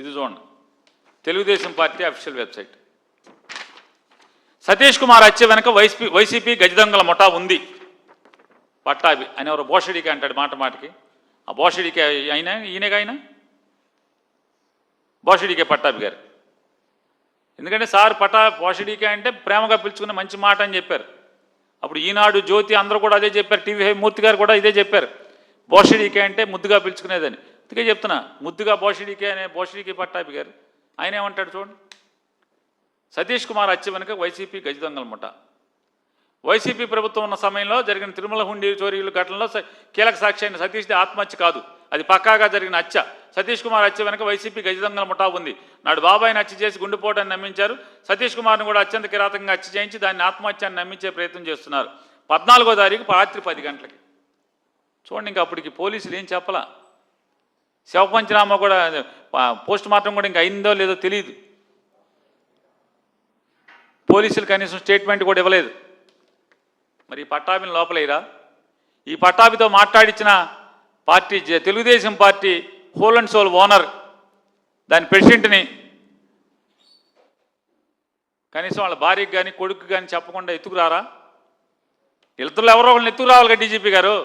ఇది చూడండి, Telugu Desam party official website. Satish Kumar హత్య వెనక వైసీపీ గజదొంగల ముఠా ఉంది. పట్టాభి అని ఎవరు బోషడికి అంటాడు మాట మాటకి. ఆ బోషడికి అయినా ఈయనగా అయినా బోషడికే పట్టాభి గారు. ఎందుకంటే సార్ బోషడికే అంటే ప్రేమగా పిలుచుకున్న మంచి మాట అని చెప్పారు. అప్పుడు ఈనాడు, జ్యోతి అందరూ కూడా అదే చెప్పారు. టీవీ మూర్తి గారు కూడా ఇదే చెప్పారు. బోషడికే అంటే ముద్దుగా పిలుచుకునేదని. అందుకే చెప్తున్నా, ముద్దుగా బోషడికే అనే బోషడికి పట్టాభి గారు ఆయన ఏమంటాడు చూడండి. సతీష్ కుమార్ హత్య వెనుక వైసీపీ గజదొంగల ముఠ. వైసీపీ ప్రభుత్వం ఉన్న సమయంలో జరిగిన తిరుమల హుండీ చోరీల ఘటనలో కీలక సాక్షి అయిన సతీష్ది ఆత్మహత్య కాదు, అది పక్కాగా జరిగిన హత్య. సతీష్ కుమార్ హత్య వెనుక వైసీపీ గజదొంగల ముఠా ఉంది. నాడు బాబాయిని హత్య చేసి గుండెపోటాన్ని నమ్మించారు. సతీష్ కుమార్ను కూడా అత్యంత కిరాతకంగా హత్య చేయించి దాన్ని ఆత్మహత్యాన్ని నమ్మించే ప్రయత్నం చేస్తున్నారు. 14వ తారీఖు రాత్రి 10 గంటలకి. చూడండి, ఇంకా అప్పటికి పోలీసులు ఏం చెప్పలా. శవ పంచనామా కూడా, పోస్ట్ మార్టం కూడా ఇంకా అయిందో లేదో తెలియదు. పోలీసులు కనీసం స్టేట్మెంట్ కూడా ఇవ్వలేదు. మరి ఈ పట్టాభిని లోపలేరా? ఈ పట్టాభితో మాట్లాడించిన party Telugu Desam party whole and sole owner, దాని ప్రెసిడెంట్ని కనీసం వాళ్ళ భార్యకి కానీ కొడుకు కానీ చెప్పకుండా ఎత్తుకురారా? ఇతరులు ఎవరో వాళ్ళని ఎత్తుకు రావాలి కదా డీజీపీ గారు.